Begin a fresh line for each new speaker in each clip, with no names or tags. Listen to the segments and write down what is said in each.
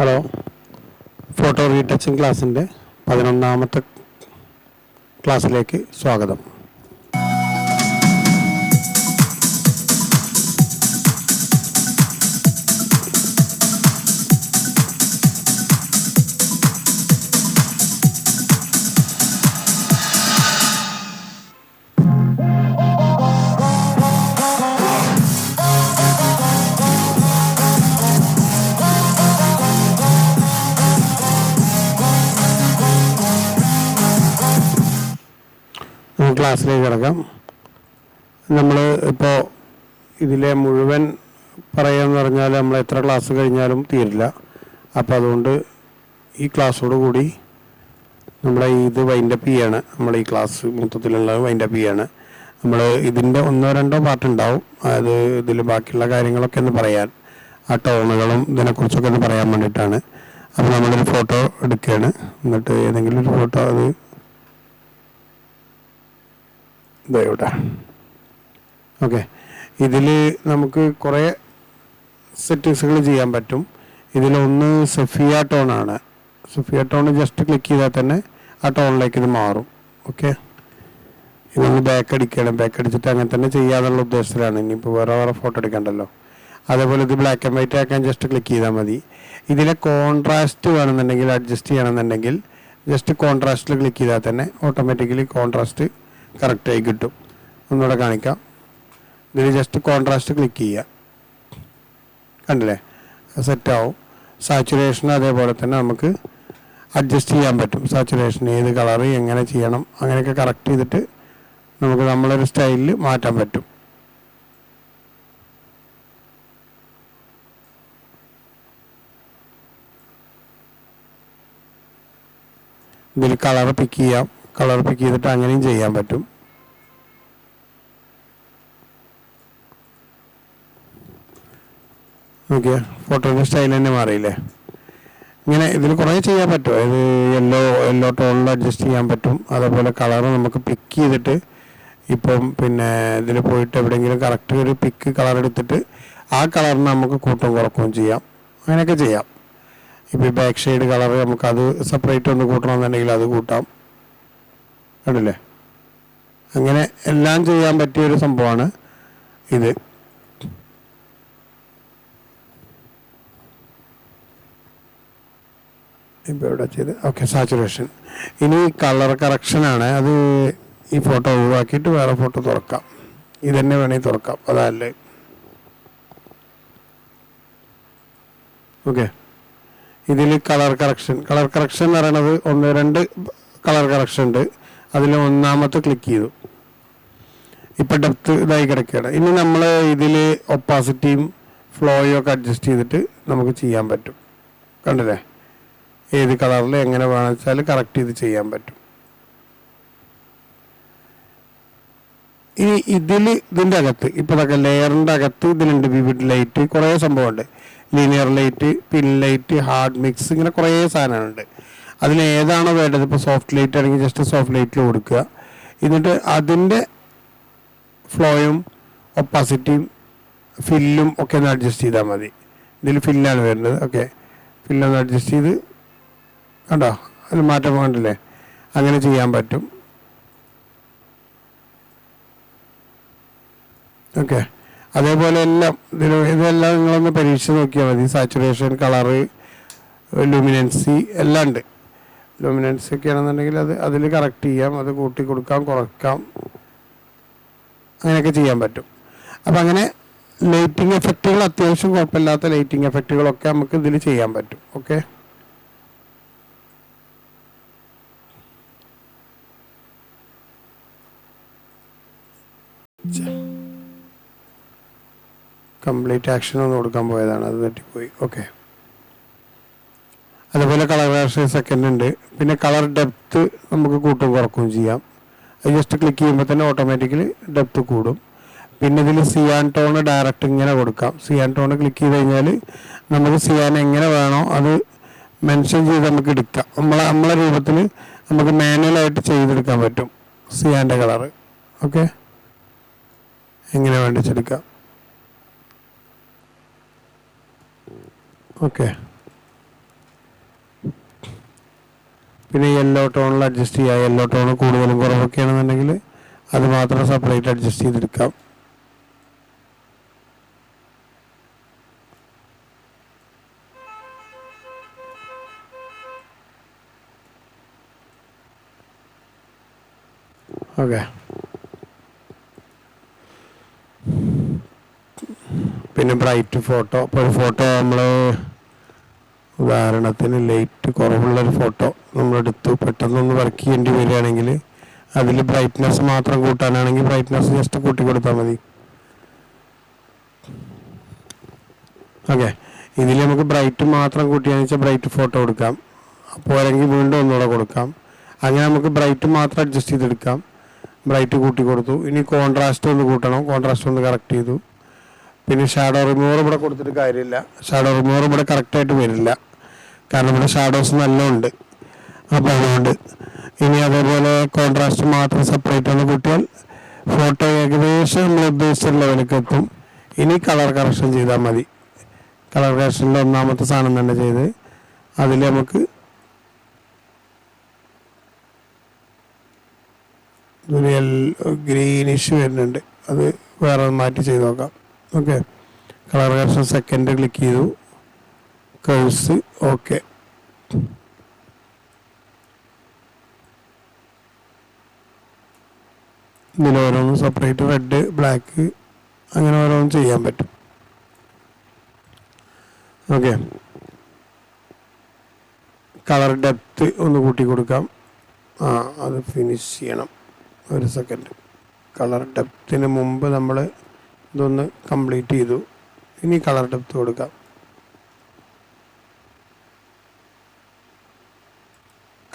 Hello, photo retouching ക്ലാസ്സിൻ്റെ 11ാമത്തെ ക്ലാസ്സിലേക്ക് സ്വാഗതം. ക്ലാസ്സിലേക്ക് കിടക്കാം. നമ്മൾ ഇപ്പോൾ ഇതിലെ മുഴുവൻ പറയുകയെന്ന് പറഞ്ഞാൽ നമ്മൾ എത്ര ക്ലാസ് കഴിഞ്ഞാലും തീരില്ല. അപ്പോൾ അതുകൊണ്ട് ഈ ക്ലാസ്സോട് കൂടി നമ്മളെ ഇത് വൈൻഡപ്പ് ചെയ്യാണ്. നമ്മൾ ഈ ക്ലാസ് മൊത്തത്തിലുള്ള വൈൻഡപ്പ് ചെയ്യാണ്. നമ്മൾ ഇതിൻ്റെ 1-2 പാർട്ട് ഉണ്ടാവും. അതായത് ഇതിൽ ബാക്കിയുള്ള കാര്യങ്ങളൊക്കെ ഒന്ന് പറയാൻ, ആ ടോണുകളും ഇതിനെക്കുറിച്ചൊക്കെ ഒന്ന് പറയാൻ വേണ്ടിയിട്ടാണ്. അപ്പോൾ നമ്മളൊരു ഫോട്ടോ എടുക്കുകയാണ്. എന്നിട്ട് ഏതെങ്കിലും ഒരു ഫോട്ടോ അത് ഇവിടെ ഓക്കെ. ഇതിൽ നമുക്ക് കുറേ സെറ്റിങ്സുകൾ ചെയ്യാൻ പറ്റും. ഇതിലൊന്ന് Sefiya ടോണാണ്. Sefiya tone just click ചെയ്താൽ തന്നെ ആ ടോണിലേക്ക് ഇത് മാറും. ഓക്കെ, ഇതൊന്ന് ബാക്ക് അടിക്കണം. ബാക്ക് അടിച്ചിട്ട് അങ്ങനെ തന്നെ ചെയ്യാന്നുള്ള ഉദ്ദേശത്തിലാണ്. ഇനിയിപ്പോൾ വേറെ ഫോട്ടോ എടുക്കണ്ടല്ലോ. അതേപോലെ ഇത് ബ്ലാക്ക് ആൻഡ് വൈറ്റ് ആക്കാൻ ജസ്റ്റ് ക്ലിക്ക് ചെയ്താൽ മതി. ഇതിലെ കോൺട്രാസ്റ്റ് വേണമെന്നുണ്ടെങ്കിൽ, അഡ്ജസ്റ്റ് ചെയ്യണമെന്നുണ്ടെങ്കിൽ ജസ്റ്റ് കോൺട്രാസ്റ്റിൽ ക്ലിക്ക് ചെയ്താൽ തന്നെ ഓട്ടോമാറ്റിക്കലി കോൺട്രാസ്റ്റ് കറക്റ്റായി കിട്ടും. ഒന്നുകൂടെ കാണിക്കാം. ഇതിൽ ജസ്റ്റ് കോൺട്രാസ്റ്റ് ക്ലിക്ക് ചെയ്യുക, കണ്ടില്ലേ, സെറ്റാവും. സാച്ചുറേഷൻ അതേപോലെ തന്നെ നമുക്ക് അഡ്ജസ്റ്റ് ചെയ്യാൻ പറ്റും. സാച്ചുറേഷൻ ഏത് കളറ് എങ്ങനെ ചെയ്യണം അങ്ങനെയൊക്കെ കറക്റ്റ് ചെയ്തിട്ട് നമുക്ക് നമ്മളൊരു സ്റ്റൈലിൽ മാറ്റാൻ പറ്റും. ഇതിൽ കളർ പിക്ക് ചെയ്യാം. കളർ പിക്ക് ചെയ്തിട്ട് അങ്ങനെയും ചെയ്യാൻ പറ്റും. ഓക്കെ, ഫോട്ടോൻ്റെ സ്റ്റൈൽ തന്നെ മാറിയില്ലേ. ഇങ്ങനെ ഇതിൽ കുറേ ചെയ്യാൻ പറ്റും. ഇത് യെല്ലോ ടോണിൽ അഡ്ജസ്റ്റ് ചെയ്യാൻ പറ്റും. അതേപോലെ കളർ നമുക്ക് പിക്ക് ചെയ്തിട്ട് ഇപ്പം പിന്നെ ഇതിൽ പോയിട്ട് എവിടെയെങ്കിലും കറക്റ്റ് ഒരു പിക്ക് കളർ എടുത്തിട്ട് ആ കളറിന് നമുക്ക് കൂട്ടും കുറക്കുകയും ചെയ്യാം. അങ്ങനെയൊക്കെ ചെയ്യാം. ഇപ്പോൾ ഈ ബാക്ക് ഷെയ്ഡ് കളർ നമുക്കത് സെപ്പറേറ്റ് ഒന്ന് കൂട്ടണമെന്നുണ്ടെങ്കിൽ അത് കൂട്ടാം. കണ്ടില്ലേ, അങ്ങനെ എല്ലാം ചെയ്യാൻ പറ്റിയൊരു സംഭവമാണ് ഇത്. ഇപ്പോൾ ഇവിടെ ചെയ്ത് ഓക്കെ. സാച്ചുറേഷൻ. ഇനി കളർ കറക്ഷനാണ്. അത് ഈ ഫോട്ടോ ഒഴിവാക്കിയിട്ട് വേറെ ഫോട്ടോ തുറക്കാം. ഇതന്നെ വേണമെങ്കിൽ തുറക്കാം, അതല്ലേ. ഓക്കെ, ഇതിൽ കളർ കറക്ഷൻ എന്ന് പറയണത് 1-2 കളർ കറക്ഷൻ ഉണ്ട്. അതിൽ 1ാമത്തെ ക്ലിക്ക് ചെയ്തു. ഇപ്പം ഡെപ്ത് ഇതായി കിടക്കുകയാണ്. ഇനി നമ്മൾ ഇതിൽ ഒപ്പാസിറ്റിയും ഫ്ലോയും ഒക്കെ അഡ്ജസ്റ്റ് ചെയ്തിട്ട് നമുക്ക് ചെയ്യാൻ പറ്റും. കണ്ടില്ലേ, ഏത് കളറിൽ എങ്ങനെ വേണമെന്ന് വെച്ചാൽ കറക്റ്റ് ചെയ്ത് ചെയ്യാൻ പറ്റും. ഇനി ഇതിൻ്റെ അകത്ത് ഇപ്പോൾ ഇതൊക്കെ ലെയറിൻ്റെ അകത്ത് ഇതിലുണ്ട് വിവിഡ് ലൈറ്റ്, കുറേ സംഭവമുണ്ട്. ലീനിയർ ലൈറ്റ്, പിൻ ലൈറ്റ്, ഹാർഡ് മിക്സ്, ഇങ്ങനെ കുറേ സാധനങ്ങളുണ്ട്. അതിൽ ഏതാണോ വേണ്ടത്, ഇപ്പോൾ സോഫ്റ്റ് ലൈറ്റ് ആണെങ്കിൽ ജസ്റ്റ് സോഫ്റ്റ് ലൈറ്റിൽ കൊടുക്കുക. എന്നിട്ട് അതിൻ്റെ ഫ്ലോയും ഒപ്പാസിറ്റിയും ഫില്ലും ഒക്കെ ഒന്ന് അഡ്ജസ്റ്റ് ചെയ്താൽ മതി. ഇതിൽ ഫില്ലാണ് വരുന്നത്. ഓക്കെ, ഫില്ലൊന്ന് അഡ്ജസ്റ്റ് ചെയ്ത് കണ്ടോ, അതിൽ മാറ്റം വേണ്ടില്ലേ, അങ്ങനെ ചെയ്യാൻ പറ്റും. ഓക്കെ, അതേപോലെ എല്ലാം ഇതെല്ലാം നിങ്ങളൊന്ന് പരീക്ഷിച്ച് നോക്കിയാൽ മതി. സാച്ചുറേഷൻ, കളറ്, ലൂമിനൻസി എല്ലാം ഉണ്ട്. ലൂമിനൻസി ഒക്കെ ആണെന്നുണ്ടെങ്കിൽ അതിൽ കറക്റ്റ് ചെയ്യാം. അത് കൂട്ടി കൊടുക്കാം, കുറയ്ക്കാം, അങ്ങനെയൊക്കെ ചെയ്യാൻ പറ്റും. അപ്പം അങ്ങനെ ലൈറ്റിംഗ് എഫക്റ്റുകൾ, അത്യാവശ്യം കുഴപ്പമില്ലാത്ത ലൈറ്റിംഗ് എഫക്റ്റുകളൊക്കെ നമുക്ക് ഇതിൽ ചെയ്യാൻ പറ്റും. ഓക്കെ, കംപ്ലീറ്റ് ആക്ഷൻ ഒന്ന് കൊടുക്കാൻ പോയതാണ്, അത് തെറ്റിപ്പോയി. ഓക്കെ, അതുപോലെ കളർ കറക്ഷൻ സെക്കൻഡ് ഉണ്ട്. പിന്നെ കളർ ഡെപ്ത്ത് നമുക്ക് കൂട്ടും കുറക്കുകയും ചെയ്യാം. അത് ജസ്റ്റ് ക്ലിക്ക് ചെയ്യുമ്പോൾ തന്നെ ഓട്ടോമാറ്റിക്കലി ഡെപ്ത്ത് കൂടും. പിന്നെ ഇതിൽ സിയാൻ ടോൺ ഡയറക്റ്റ് ഇങ്ങനെ കൊടുക്കാം. സിയാൻ ടോൺ ക്ലിക്ക് ചെയ്ത് കഴിഞ്ഞാൽ നമുക്ക് സിയാൻ എങ്ങനെ വേണോ അത് മെൻഷൻ ചെയ്ത് നമുക്ക് എടുക്കാം. നമ്മളെ രൂപത്തിൽ നമുക്ക് മാനുവലായിട്ട് ചെയ്തെടുക്കാൻ പറ്റും സിയാൻ്റെ കളറ്. ഓക്കെ, എങ്ങനെ വേണ്ടിച്ചെടുക്കാം. ഓക്കെ, പിന്നെ യെല്ലോ ടോണിൽ അഡ്ജസ്റ്റ് ചെയ്യുക. യെല്ലോ ടോൺ കൂടുതലും കുറവൊക്കെ ആണെന്നുണ്ടെങ്കിൽ അത് മാത്രം സെപ്പറേറ്റ് അഡ്ജസ്റ്റ് ചെയ്തെടുക്കാം. ഓക്കെ. പിന്നെ ബ്രൈറ്റ് ഫോട്ടോ. ഇപ്പോൾ ഒരു ഫോട്ടോ നമ്മൾ ഉദാഹരണത്തിന് ലൈറ്റ് കുറവുള്ളൊരു ഫോട്ടോ നമ്മളെടുത്തു, പെട്ടെന്നൊന്ന് വർക്ക് ചെയ്യേണ്ടി വരികയാണെങ്കിൽ അതിൽ ബ്രൈറ്റ്നെസ് മാത്രം കൂട്ടാനാണെങ്കിൽ ബ്രൈറ്റ്നെസ് ജസ്റ്റ് കൂട്ടി കൊടുത്താൽ മതി. ഓക്കെ. ഇതിൽ നമുക്ക് ബ്രൈറ്റ് മാത്രം കൂട്ടിയാണെന്ന് വെച്ചാൽ ബ്രൈറ്റ് ഫോട്ടോ കൊടുക്കാം, പോരെങ്കിൽ വീണ്ടും ഒന്നുകൂടെ കൊടുക്കാം. അങ്ങനെ നമുക്ക് ബ്രൈറ്റ് മാത്രം അഡ്ജസ്റ്റ് ചെയ്തെടുക്കാം. ബ്രൈറ്റ് കൂട്ടി കൊടുത്തു. ഇനി കോൺട്രാസ്റ്റ് ഒന്ന് കൂട്ടണം, കോൺട്രാസ്റ്റ് ഒന്ന് കറക്റ്റ് ചെയ്തു. പിന്നെ ഷാഡോ റിമൂവർ ഇവിടെ കൊടുത്തിട്ട് കാര്യമില്ല, ഷാഡോ റിമൂവർ ഇവിടെ കറക്റ്റായിട്ട് വരില്ല, കാരണം ഇവിടെ ഷാഡോസ് നല്ല ഉണ്ട്. അപ്പോൾ അതുകൊണ്ട് ഇനി അതേപോലെ കോൺട്രാസ്റ്റ് മാത്രം സെപ്പറേറ്റ് ഒന്ന് കൂട്ടിയാൽ ഫോട്ടോ ഏകദേശം നമ്മൾ ഉദ്ദേശിച്ച ലെവലിലേക്ക് എത്തും. ഇനി കളർ കറക്ഷൻ ചെയ്താൽ മതി. കളർ കറക്ഷനിൽ ഒന്നാമത്തെ സാധനം തന്നെ ചെയ്ത് അതിൽ നമുക്ക് ഗ്രീനിഷ് വരുന്നുണ്ട്, അത് വേറെ മാറ്റി ചെയ്ത് നോക്കാം. Okay. Colour correction second click ചെയ്തു, കേഴ്സ് ഓക്കെ. ഇതിൽ ഓരോന്നും സെപ്പറേറ്റ് റെഡ് ബ്ലാക്ക് അങ്ങനെ ഓരോന്നും ചെയ്യാൻ പറ്റും. ഓക്കെ. കളർ ഡെപ്ത്ത് ഒന്ന് കൂട്ടി കൊടുക്കാം. അത് ഫിനിഷ് ചെയ്യണം, ഒരു സെക്കൻഡ്. കളർ ഡെപ്ത്തിന് മുമ്പ് നമ്മൾ ഇതൊന്ന് കംപ്ലീറ്റ് ചെയ്തു. ഇനി കളർ ഡെപ്ത്ത് കൊടുക്കാം.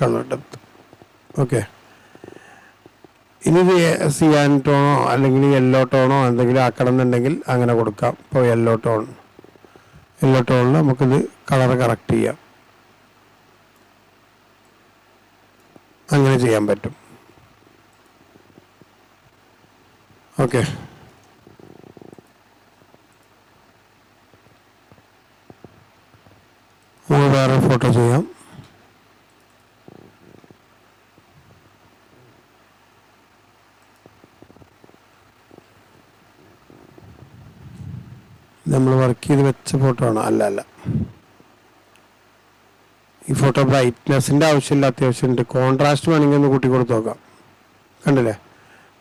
Colour depth okay. ഇനി ഇത് സിയാൻ ടോണോ അല്ലെങ്കിൽ യെല്ലോ ടോണോ എന്തെങ്കിലും ആക്കണം എന്നുണ്ടെങ്കിൽ അങ്ങനെ കൊടുക്കാം. ഇപ്പോൾ യെല്ലോ ടോണിൽ നമുക്കിത് കളർ കറക്റ്റ് ചെയ്യാം, അങ്ങനെ ചെയ്യാൻ പറ്റും. ഓക്കെ. നമുക്ക് വേറെ ഫോട്ടോ ചെയ്യാം. നമ്മൾ വർക്ക് ചെയ്ത് വെച്ച ഫോട്ടോ ആണ്. അല്ല, ഈ ഫോട്ടോ ബ്രൈറ്റ്നെസ്സിൻ്റെ ആവശ്യമില്ല, അത്യാവശ്യമുണ്ട്. കോൺട്രാസ്റ്റ് വേണമെങ്കിൽ ഒന്ന് കൂട്ടി കൊടുത്ത് നോക്കാം. കണ്ടില്ലേ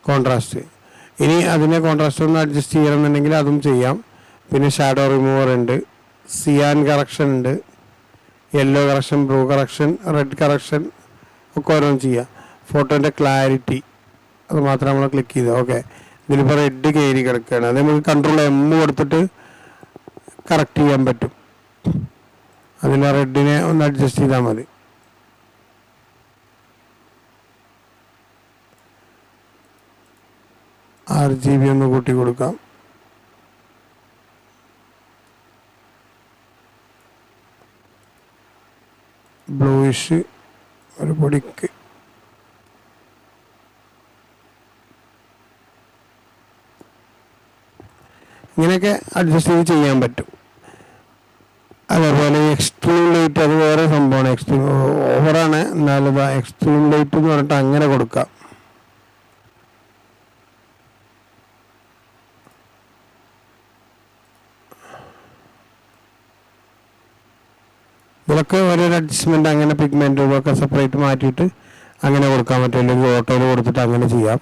കോൺട്രാസ്റ്റ്. ഇനി അതിനെ കോൺട്രാസ്റ്റ് ഒന്ന് അഡ്ജസ്റ്റ് ചെയ്യണമെന്നുണ്ടെങ്കിൽ അതും ചെയ്യാം. പിന്നെ ഷാഡോ റിമൂവർ ഉണ്ട്, സിയാൻ കറക്ഷൻ ഉണ്ട്, yellow correction, blue correction, red correction ഒക്കെ ഓരോന്നും ചെയ്യാം. ഫോട്ടോൻ്റെ ക്ലാരിറ്റി അത് മാത്രം നമ്മൾ ക്ലിക്ക് ചെയ്ത് ഓക്കെ. ഇതിലിപ്പോൾ റെഡ് കയറി കിടക്കുകയാണ്, അത് നമുക്ക് കൺട്രോൾ M കൊടുത്തിട്ട് കറക്റ്റ് ചെയ്യാൻ പറ്റും. അതിൽ റെഡിനെ ഒന്ന് അഡ്ജസ്റ്റ് ചെയ്താൽ മതി. RGB ഒന്ന് കൂട്ടി കൊടുക്കാം. ബ്ലൂയിഷ് ഒരു പൊടിക്ക്. ഇങ്ങനെയൊക്കെ അഡ്ജസ്റ്റ് ചെയ്ത് ചെയ്യാൻ പറ്റും. അതേപോലെ എക്സ്ട്രീം ലൈറ്റ് അത് വേറെ സംഭവമാണ്. എക്സ്ട്രീം ഓവറാണ്, എന്നാലും എക്സ്ട്രീം ലൈറ്റ് എന്ന് പറഞ്ഞിട്ട് അങ്ങനെ കൊടുക്കാം. ഇതൊക്കെ ഓരോരോ അഡ്ജസ്റ്റ്മെൻറ്റ്, അങ്ങനെ പിഗ്മെൻറ്റ് ഇതൊക്കെ സെപ്പറേറ്റ് മാറ്റിയിട്ട് അങ്ങനെ കൊടുക്കാൻ പറ്റും. അല്ലെങ്കിൽ ഓട്ടോയിൽ കൊടുത്തിട്ട് അങ്ങനെ ചെയ്യാം.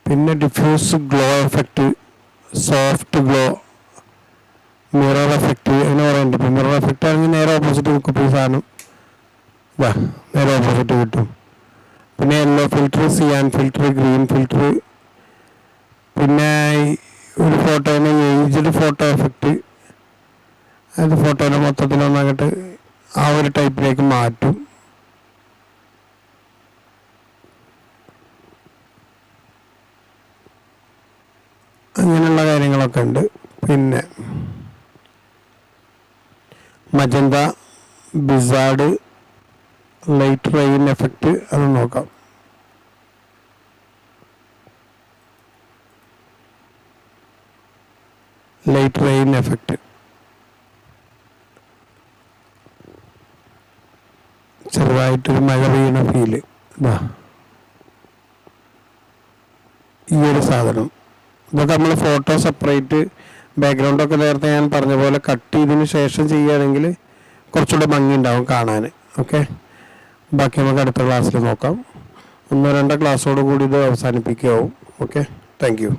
പിന്നെ diffuse glow effect, soft glow, mirror effect അങ്ങനെ പറയുന്നുണ്ട്. ഇപ്പം മിറർ എഫക്റ്റ് ആണെങ്കിൽ നേരെ ഓപ്പോസിറ്റ് കിട്ടും. ഈ സാധനം നേരെ ഓപ്പോസിറ്റ് കിട്ടും. പിന്നെ യെല്ലോ ഫിൽറ്റർ, സിയാൻ ഫിൽറ്റർ, ഗ്രീൻ ഫിൽറ്റർ, പിന്നെ ഒരു ഫോട്ടോനെ ഏജ്ഡ് ഫോട്ടോ എഫക്റ്റ്, അത് ഫോട്ടോനെ മൊത്തത്തിലൊന്നങ്ങോട്ട് ആ ഒരു ടൈപ്പിലേക്ക് മാറ്റും. അങ്ങനെയുള്ള കാര്യങ്ങളൊക്കെ ഉണ്ട്. പിന്നെ മജന്ത, ബിസാർഡ്, ലൈറ്റ് റെയിൻ എഫക്റ്റ് അത് നോക്കാം. ലൈറ്റ് റെയിൻ എഫക്റ്റ് ചെറുതായിട്ടൊരു മഴ പെയ്യണ ഫീല്. ഇതാ ഈ ഒരു സാധനം. ഇതൊക്കെ നമ്മൾ ഫോട്ടോ സെപ്പറേറ്റ് ബാക്ക്ഗ്രൗണ്ടൊക്കെ നേരത്തെ ഞാൻ പറഞ്ഞ പോലെ കട്ട് ചെയ്തതിന് ശേഷം ചെയ്യുകയാണെങ്കിൽ കുറച്ചുകൂടെ ഭംഗി ഉണ്ടാവും കാണാൻ. ഓക്കെ, ബാക്കി നമുക്ക് അടുത്ത ക്ലാസ്സിൽ നോക്കാം. 1-2 ക്ലാസ്സോട് കൂടി ഇത് അവസാനിപ്പിക്കുകയാവും. Okay, thank you.